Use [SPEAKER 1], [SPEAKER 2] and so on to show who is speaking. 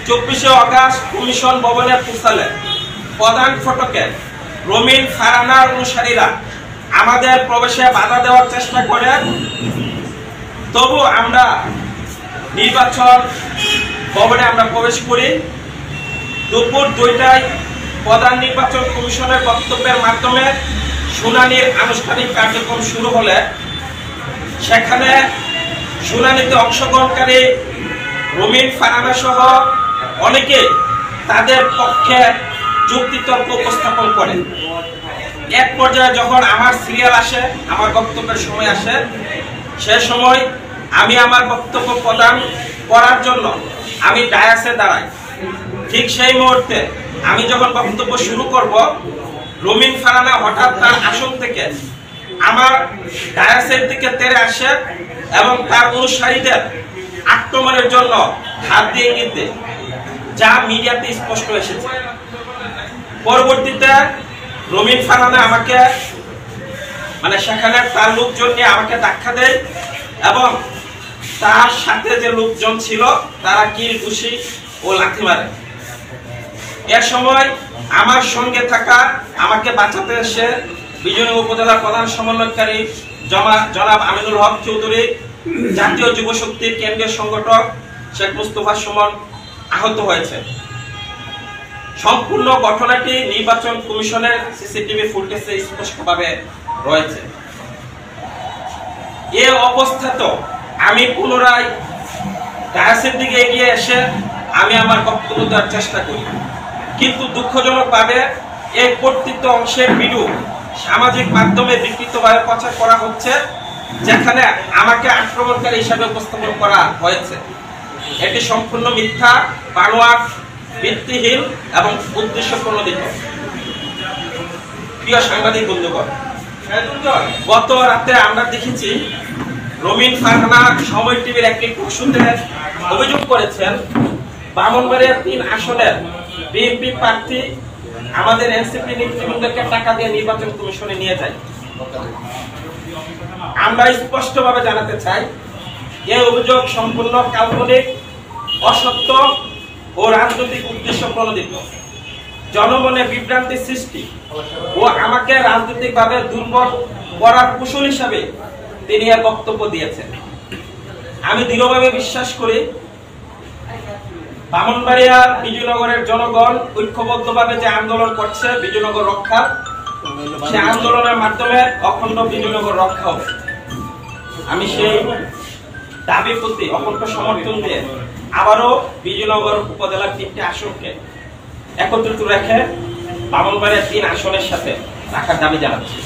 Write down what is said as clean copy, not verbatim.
[SPEAKER 1] 24 August commission ভবনে পৌঁছালে প্রধান ফটকে রমিন ফারহানার অনুসারীরা আমাদের প্রবেশে বাধা দেওয়ার চেষ্টা করে। তবু আমরা নির্বাচন ভবনে প্রবেশ করি। দুপুর 2টায় প্রধান নির্বাচন কমিশনের বক্তব্যের মাধ্যমে শুনানির আনুষ্ঠানিক কার্যক্রম শুরু হলে সেখানে শুনানিতে অংশগ্রহণকারী রমিন ফারহানা সহ অনেকে তাদের পক্ষে যুক্তিতর্ক উপস্থাপন করেন। এক পর্যায়ে যখন আমার সিরিয়াল আসে, আমার বক্তব্যের সময় আসে, সে সময় আমি আমার বক্তব্য প্রদান করার জন্য আমি ডায়াসে দাঁড়াই। ঠিক সেই মুহূর্তে আমি যখন বক্তব্য শুরু করব, রমিন ফারহানা হঠাৎ তার আসন থেকে আমার ডায়াসের দিকে তেড়ে আসে এবং তার অনুসারীদের আক্রমণের জন্য হাত দিয়ে ইঙ্গিত দেয়, যা মিডিয়াতে স্পষ্ট এসেছে। পরবর্তীতে রমিন ফারহানা আমাকে সেখানে তার লোকজন নিয়ে আমাকে ধাক্কা দেয় এবং তার সাথে যে লোকজন ছিল তারা কিল ঘুষি ও লাথি মারে। এ সময় আমার সঙ্গে থাকা আমাকে বাঁচাতে এসে বিজয়নগর উপজেলার প্রধান সমন্বয়কারী জনাব আমিনুল হক চৌধুরী, জাতীয় যুব শক্তির কেন্দ্রীয় সংগঠক শেখ মুস্তফা সুমন আহত হয়েছে। সম্পূর্ণ ঘটনাটি নির্বাচন কমিশনের সিসিটিভি ফুটেজে স্পষ্টভাবে রয়েছে। এ অবস্থাতেও আমি পুনরায় ডায়াসের দিকে এগিয়ে এসে আমি আমার বক্তব্য দেওয়ার চেষ্টা করি, কিন্তু দুঃখজনকভাবে এই কর্তৃত্ব অংশের ভিডিও সামাজিক মাধ্যমে বিকৃতভাবে প্রচার করা হচ্ছে, যেখানে আমাকে আক্রমণকারী হিসাবে উপস্থাপন করা হয়েছে। এটি সম্পূর্ণ মিথ্যা, বানোয়াট, ভিত্তিহীন এবং উদ্দেশ্য প্রণোদিত। প্রিয় সাংবাদিক বন্ধুগণ, গত রাতে আমরা দেখেছি রমিন ফারহানা সময় টিভির একটি টকশোতে অভিযোগ করেছেন ব্রাহ্মণবাড়িয়া 3 আসনের বিএনপি প্রার্থী আমাদের এনসিপি নেতৃবৃন্দকে টাকা দিয়ে নির্বাচন কমিশনে নিয়ে যায়। আমরা স্পষ্টভাবে জানাতে চাই, এই অভিযোগ সম্পূর্ণ কাল্পনিক, অসত্য ও রাজনৈতিক উদ্দেশ্য প্রণোদিত, জনমনে বিভ্রান্তি সৃষ্টি ও আমাকে রাজনৈতিকভাবে দুর্বল করার কৌশল হিসাবে তিনি এর বক্তব্য দিয়েছেন। আমি দৃঢ়ভাবে বিশ্বাস করি ব্রাহ্মণবাড়িয়ার বিজয়নগরের জনগণ ঐক্যবদ্ধভাবে যে আন্দোলন করছে বিজয়নগর রক্ষার, সে আন্দোলনের মাধ্যমে অখণ্ড বিজয়নগর রক্ষা হবে। আমি সেই দাবির প্রতি অকণ্ঠ সমর্থন দিয়ে আবারও বিজয়নগর উপজেলার 3টি আসনকে একত্রিত রেখে ব্রাহ্মণবাড়িয়া 3 আসনের সাথে রাখার দাবি জানাচ্ছি।